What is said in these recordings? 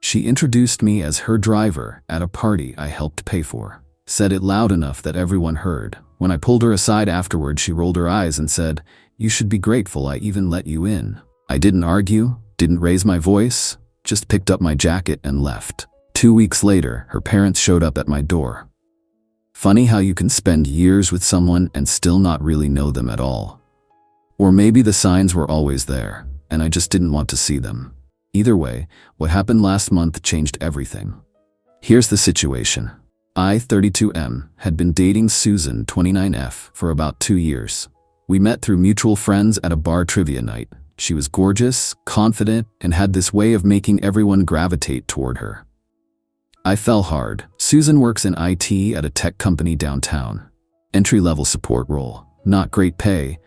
She introduced me as her driver at a party I helped pay for. Said it loud enough that everyone heard. When I pulled her aside afterward, she rolled her eyes and said, "You should be grateful I even let you in." I didn't argue, didn't raise my voice, just picked up my jacket and left. 2 weeks later, her parents showed up at my door. Funny how you can spend years with someone and still not really know them at all. Or maybe the signs were always there, and I just didn't want to see them. Either way, what happened last month changed everything. Here's the situation. I, 32M, had been dating Susan, 29F, for about 2 years. We met through mutual friends at a bar trivia night. She was gorgeous, confident, and had this way of making everyone gravitate toward her. I fell hard. Susan works in IT at a tech company downtown. Entry-level support role. Not great pay,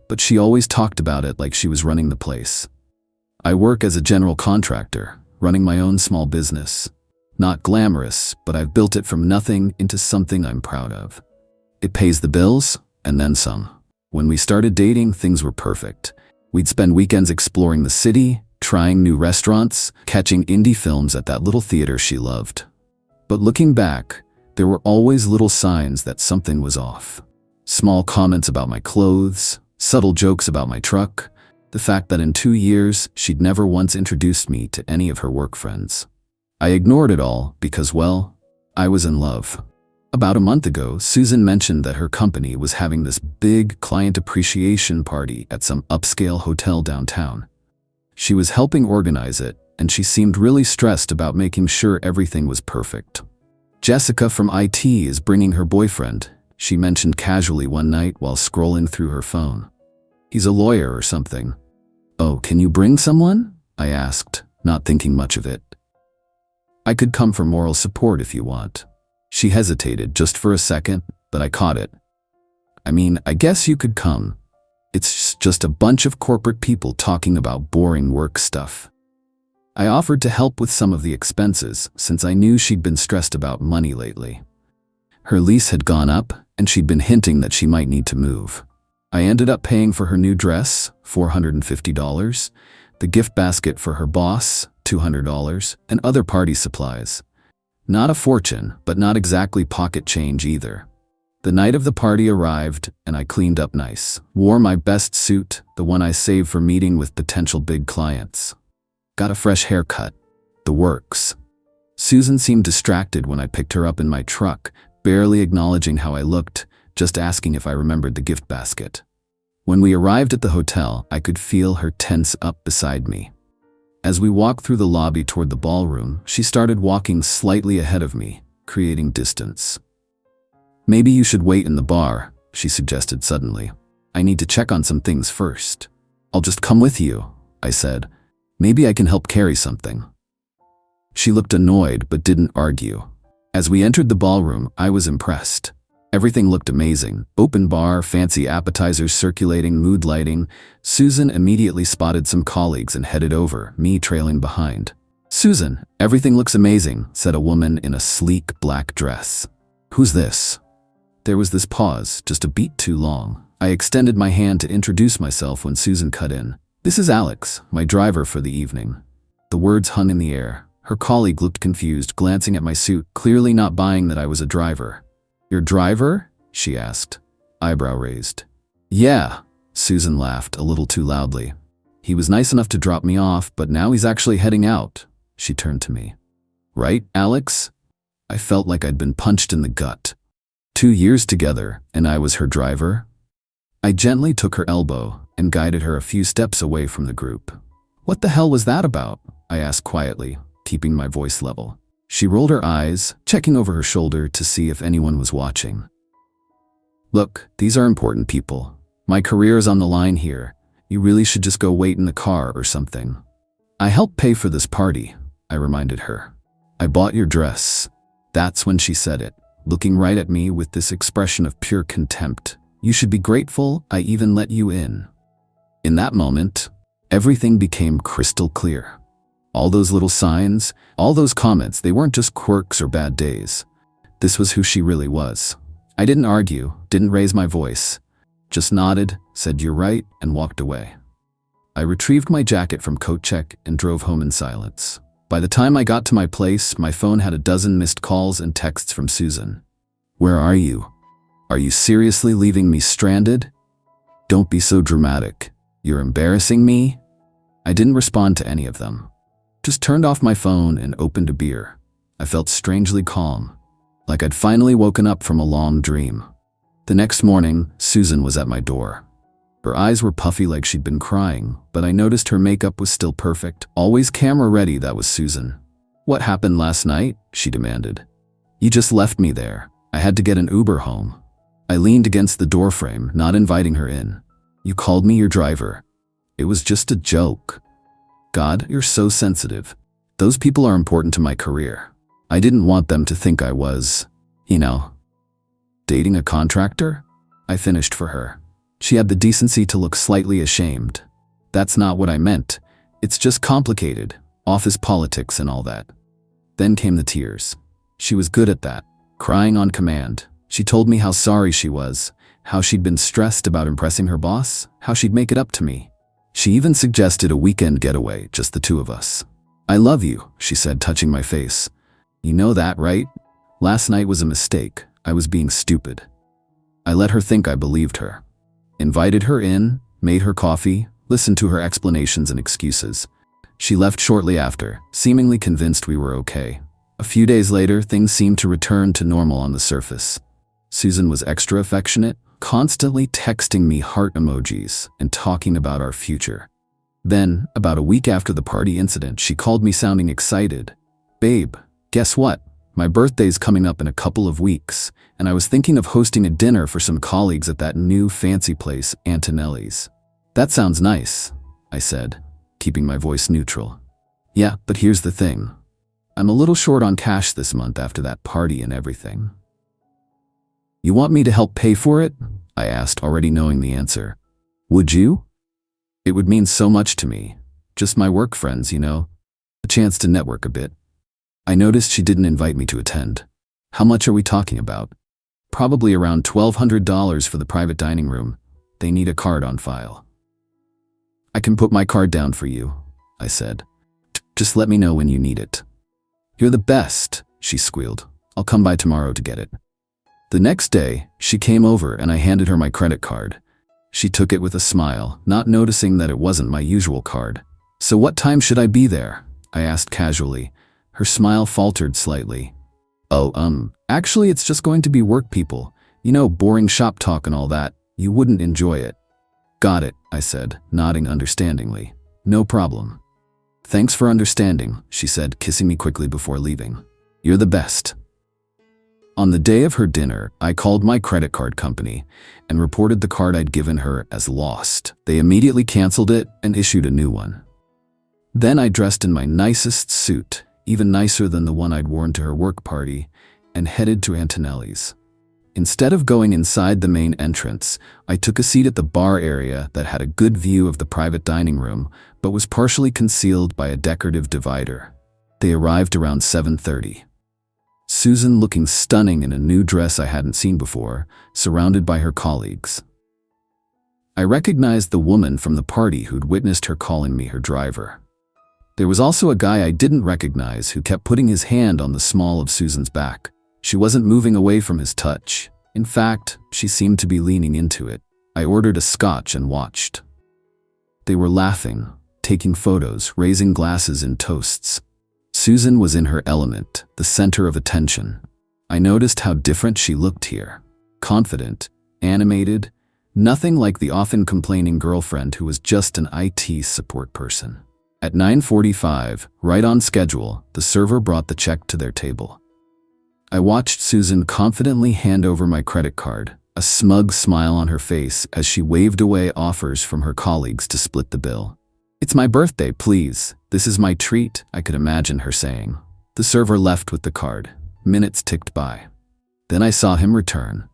but she always talked about it like she was running the place. I work as a general contractor, running my own small business. Not glamorous, but I've built it from nothing into something I'm proud of. It pays the bills, and then some. When we started dating, things were perfect. We'd spend weekends exploring the city, trying new restaurants, catching indie films at that little theater she loved. But looking back, there were always little signs that something was off. Small comments about my clothes, subtle jokes about my truck, the fact that in 2 years she'd never once introduced me to any of her work friends. I ignored it all because, well, I was in love. About a month ago, Susan mentioned that her company was having this big client appreciation party at some upscale hotel downtown. She was helping organize it, and she seemed really stressed about making sure everything was perfect. Jessica from IT is bringing her boyfriend, she mentioned casually one night while scrolling through her phone. He's a lawyer or something. "Oh, can you bring someone?" I asked, not thinking much of it. "I could come for moral support if you want." She hesitated just for a second, but I caught it. "I mean, I guess you could come. It's just a bunch of corporate people talking about boring work stuff." I offered to help with some of the expenses since I knew she'd been stressed about money lately. Her lease had gone up, and she'd been hinting that she might need to move. I ended up paying for her new dress, $450, the gift basket for her boss, $200, and other party supplies. Not a fortune, but not exactly pocket change either. The night of the party arrived, and I cleaned up nice. Wore my best suit, the one I saved for meeting with potential big clients. Got a fresh haircut. The works. Susan seemed distracted when I picked her up in my truck, barely acknowledging how I looked, just asking if I remembered the gift basket. When we arrived at the hotel, I could feel her tense up beside me. As we walked through the lobby toward the ballroom, she started walking slightly ahead of me, creating distance. "Maybe you should wait in the bar," she suggested suddenly. "I need to check on some things first." "I'll just come with you," I said. "Maybe I can help carry something." She looked annoyed but didn't argue. As we entered the ballroom, I was impressed. Everything looked amazing. Open bar, fancy appetizers circulating, mood lighting. Susan immediately spotted some colleagues and headed over, me trailing behind. "Susan, everything looks amazing," said a woman in a sleek black dress. "Who's this?" There was this pause, just a beat too long. I extended my hand to introduce myself when Susan cut in. "This is Alex, my driver for the evening." The words hung in the air. Her colleague looked confused, glancing at my suit, clearly not buying that I was a driver. "Your driver?" she asked, eyebrow raised. "Yeah," Susan laughed a little too loudly. "He was nice enough to drop me off, but now he's actually heading out." She turned to me. "Right, Alex?" I felt like I'd been punched in the gut. 2 years together, and I was her driver? I gently took her elbow and guided her a few steps away from the group. "What the hell was that about?" I asked quietly, keeping my voice level. She rolled her eyes, checking over her shoulder to see if anyone was watching. "Look, these are important people. My career is on the line here. You really should just go wait in the car or something." "I helped pay for this party," I reminded her. "I bought your dress." That's when she said it, looking right at me with this expression of pure contempt. "You should be grateful I even let you in." In that moment, everything became crystal clear. All those little signs, all those comments, they weren't just quirks or bad days. This was who she really was. I didn't argue, didn't raise my voice. Just nodded, said "you're right," and walked away. I retrieved my jacket from coat check and drove home in silence. By the time I got to my place, my phone had a dozen missed calls and texts from Susan. "Where are you? Are you seriously leaving me stranded? Don't be so dramatic. You're embarrassing me." I didn't respond to any of them. Just turned off my phone and opened a beer. I felt strangely calm, like I'd finally woken up from a long dream. The next morning, Susan was at my door. Her eyes were puffy like she'd been crying, but I noticed her makeup was still perfect. Always camera ready, that was Susan. "What happened last night?" she demanded. "You just left me there. I had to get an Uber home." I leaned against the doorframe, not inviting her in. "You called me your driver. It was just a joke." "God, you're so sensitive. Those people are important to my career. I didn't want them to think I was, dating a contractor?" I finished for her. She had the decency to look slightly ashamed. "That's not what I meant. It's just complicated. Office politics and all that." Then came the tears. She was good at that, crying on command. She told me how sorry she was, how she'd been stressed about impressing her boss, how she'd make it up to me. She even suggested a weekend getaway, just the two of us. "I love you," she said, touching my face. "You know that, right? Last night was a mistake. I was being stupid." I let her think I believed her. Invited her in, made her coffee, listened to her explanations and excuses. She left shortly after, seemingly convinced we were okay. A few days later, things seemed to return to normal on the surface. Susan was extra affectionate, constantly texting me heart emojis and talking about our future. Then, about a week after the party incident, she called me sounding excited. "Babe, guess what? My birthday's coming up in a couple of weeks, and I was thinking of hosting a dinner for some colleagues at that new fancy place, Antonelli's." "That sounds nice," I said, keeping my voice neutral. "Yeah, but here's the thing. I'm a little short on cash this month after that party and everything." "You want me to help pay for it?" I asked, already knowing the answer. "Would you?" "It would mean so much to me. Just my work friends, a chance to network a bit." I noticed she didn't invite me to attend. "How much are we talking about?" "Probably around $1,200 for the private dining room. They need a card on file." "I can put my card down for you," I said. "Just let me know when you need it." "You're the best," she squealed. "I'll come by tomorrow to get it." The next day, she came over and I handed her my credit card. She took it with a smile, not noticing that it wasn't my usual card. "So what time should I be there?" I asked casually. Her smile faltered slightly. Actually it's just going to be work people. Boring shop talk and all that. You wouldn't enjoy it." "Got it," I said, nodding understandingly. "No problem." "Thanks for understanding," she said, kissing me quickly before leaving. "You're the best." On the day of her dinner, I called my credit card company and reported the card I'd given her as lost. They immediately canceled it and issued a new one. Then I dressed in my nicest suit, even nicer than the one I'd worn to her work party, and headed to Antonelli's. Instead of going inside the main entrance, I took a seat at the bar area that had a good view of the private dining room, but was partially concealed by a decorative divider. They arrived around 7:30. Susan looking stunning in a new dress I hadn't seen before, surrounded by her colleagues. I recognized the woman from the party who'd witnessed her calling me her driver. There was also a guy I didn't recognize who kept putting his hand on the small of Susan's back. She wasn't moving away from his touch. In fact, she seemed to be leaning into it. I ordered a scotch and watched. They were laughing, taking photos, raising glasses in toasts. Susan was in her element, the center of attention. I noticed how different she looked here. Confident, animated, nothing like the often complaining girlfriend who was just an IT support person. At 9:45, right on schedule, the server brought the check to their table. I watched Susan confidently hand over my credit card, a smug smile on her face as she waved away offers from her colleagues to split the bill. "It's my birthday, please. This is my treat," I could imagine her saying. The server left with the card. Minutes ticked by. Then I saw him return,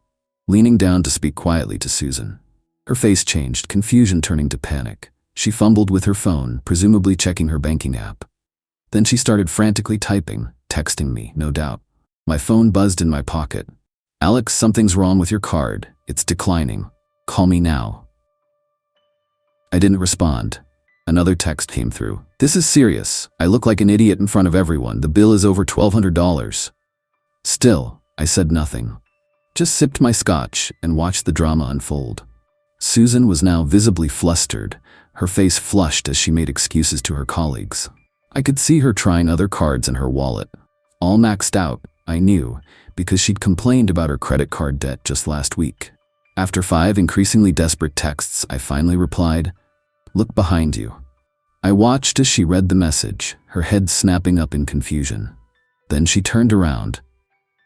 leaning down to speak quietly to Susan. Her face changed, confusion turning to panic. She fumbled with her phone, presumably checking her banking app. Then she started frantically typing, texting me, no doubt. My phone buzzed in my pocket. "Alex, something's wrong with your card. It's declining. Call me now." I didn't respond. Another text came through. This is serious. I look like an idiot in front of everyone. The bill is over $1,200. Still, I said nothing. Just sipped my scotch and watched the drama unfold. Susan was now visibly flustered, her face flushed as she made excuses to her colleagues. I could see her trying other cards in her wallet. All maxed out, I knew, because she'd complained about her credit card debt just last week. After 5 increasingly desperate texts, I finally replied, "Look behind you." I watched as she read the message, her head snapping up in confusion. Then she turned around,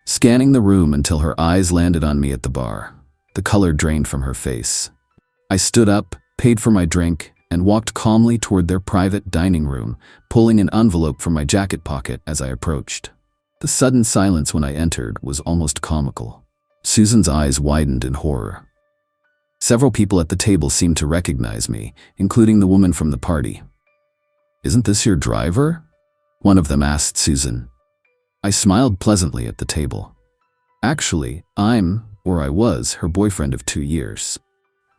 scanning the room until her eyes landed on me at the bar. The color drained from her face. I stood up, paid for my drink, and walked calmly toward their private dining room, pulling an envelope from my jacket pocket as I approached. The sudden silence when I entered was almost comical. Susan's eyes widened in horror. Several people at the table seemed to recognize me, including the woman from the party. "Isn't this your driver?" one of them asked Susan. I smiled pleasantly at the table. "Actually, I was, her boyfriend of 2 years."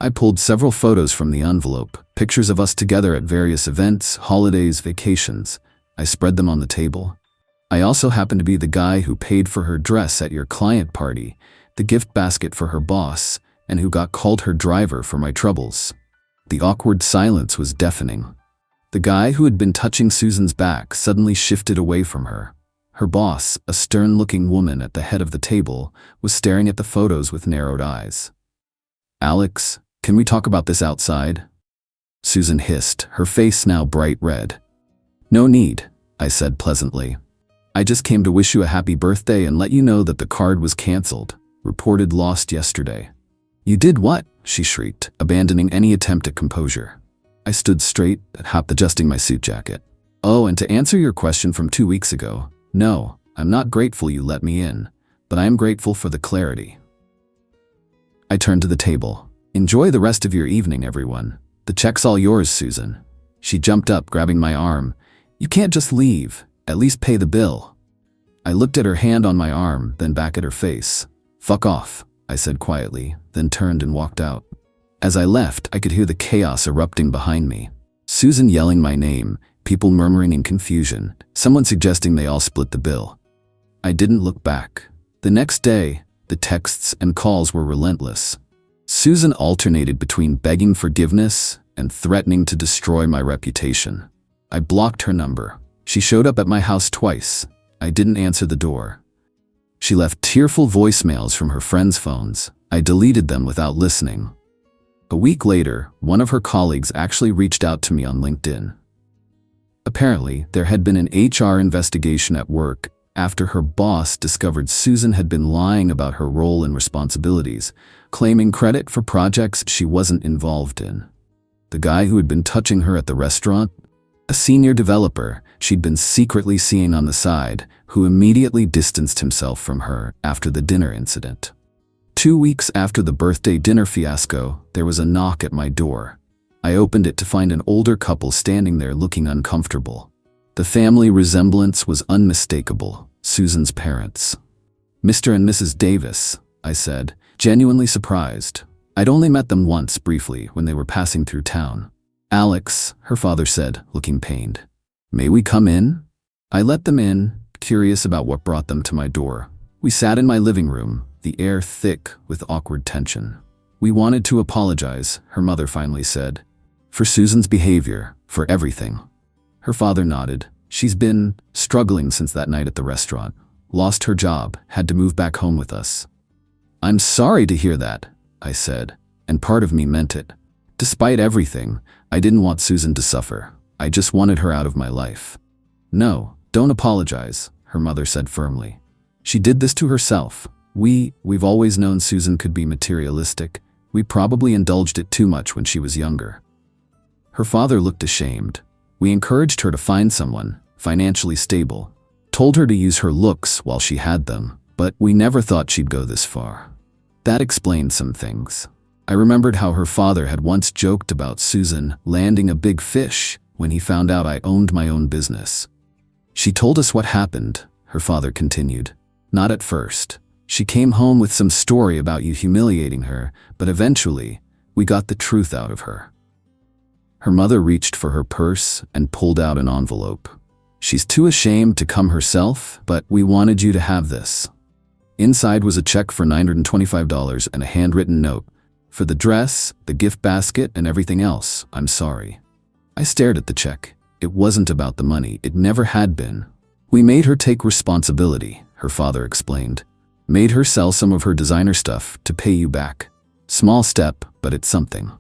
I pulled several photos from the envelope, pictures of us together at various events, holidays, vacations. I spread them on the table. "I also happen to be the guy who paid for her dress at your client party, the gift basket for her boss, and who got called her driver for my troubles." The awkward silence was deafening. The guy who had been touching Susan's back suddenly shifted away from her. Her boss, a stern-looking woman at the head of the table, was staring at the photos with narrowed eyes. "Alex, can we talk about this outside?" Susan hissed, her face now bright red. "No need," I said pleasantly. "I just came to wish you a happy birthday and let you know that the card was canceled, reported lost yesterday." "You did what?" she shrieked, abandoning any attempt at composure. I stood straight, adjusting my suit jacket. "Oh, and to answer your question from 2 weeks ago, no, I'm not grateful you let me in, but I am grateful for the clarity." I turned to the table. "Enjoy the rest of your evening, everyone. The check's all yours, Susan." She jumped up, grabbing my arm. "You can't just leave. At least pay the bill." I looked at her hand on my arm, then back at her face. "Fuck off," I said quietly, then turned and walked out. As I left, I could hear the chaos erupting behind me. Susan yelling my name, people murmuring in confusion, someone suggesting they all split the bill. I didn't look back. The next day, the texts and calls were relentless. Susan alternated between begging forgiveness and threatening to destroy my reputation. I blocked her number. She showed up at my house twice. I didn't answer the door. She left tearful voicemails from her friends' phones. I deleted them without listening. A week later, one of her colleagues actually reached out to me on LinkedIn. Apparently, there had been an HR investigation at work after her boss discovered Susan had been lying about her role and responsibilities, claiming credit for projects she wasn't involved in. The guy who had been touching her at the restaurant, a senior developer she'd been secretly seeing on the side, who immediately distanced himself from her after the dinner incident. 2 weeks after the birthday dinner fiasco, there was a knock at my door. I opened it to find an older couple standing there looking uncomfortable. The family resemblance was unmistakable, Susan's parents. "Mr. and Mrs. Davis," I said, genuinely surprised. I'd only met them once briefly when they were passing through town. "Alex," her father said, looking pained. "May we come in?" I let them in, curious about what brought them to my door. We sat in my living room, the air thick with awkward tension. "We wanted to apologize," her mother finally said. "For Susan's behavior, for everything." Her father nodded. "She's been struggling since that night at the restaurant. Lost her job, had to move back home with us." "I'm sorry to hear that," I said, and part of me meant it. Despite everything, I didn't want Susan to suffer. I just wanted her out of my life. "No, don't apologize," her mother said firmly. "She did this to herself. We've always known Susan could be materialistic. We probably indulged it too much when she was younger." Her father looked ashamed. "We encouraged her to find someone, financially stable. Told her to use her looks while she had them, but we never thought she'd go this far." That explained some things. I remembered how her father had once joked about Susan landing a big fish when he found out I owned my own business. "She told us what happened," her father continued. "Not at first. She came home with some story about you humiliating her, but eventually, we got the truth out of her." Her mother reached for her purse and pulled out an envelope. "She's too ashamed to come herself, but we wanted you to have this." Inside was a check for $925 and a handwritten note. "For the dress, the gift basket, and everything else, I'm sorry." I stared at the check. It wasn't about the money. It never had been. "We made her take responsibility," her father explained. "Made her sell some of her designer stuff to pay you back. Small step, but it's something."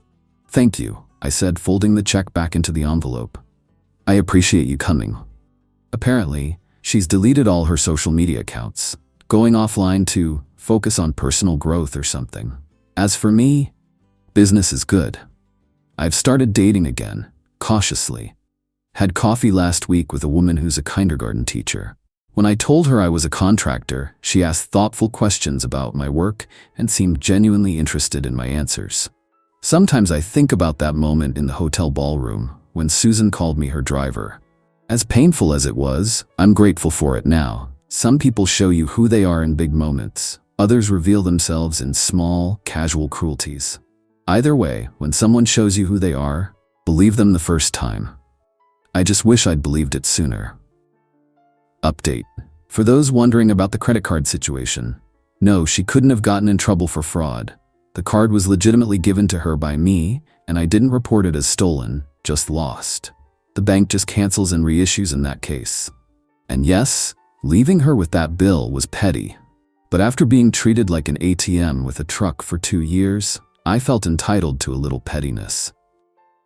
"Thank you," I said, folding the check back into the envelope. "I appreciate you coming." Apparently, she's deleted all her social media accounts, going offline to focus on personal growth or something. As for me, business is good. I've started dating again, cautiously. Had coffee last week with a woman who's a kindergarten teacher. When I told her I was a contractor, she asked thoughtful questions about my work and seemed genuinely interested in my answers. Sometimes I think about that moment in the hotel ballroom when Susan called me her driver. As painful as it was, I'm grateful for it now. Some people show you who they are in big moments. Others reveal themselves in small, casual cruelties. Either way, when someone shows you who they are, believe them the first time. I just wish I'd believed it sooner. Update. For those wondering about the credit card situation, no, she couldn't have gotten in trouble for fraud. The card was legitimately given to her by me, and I didn't report it as stolen, just lost. The bank just cancels and reissues in that case. And yes, leaving her with that bill was petty. But after being treated like an ATM with a truck for 2 years, I felt entitled to a little pettiness.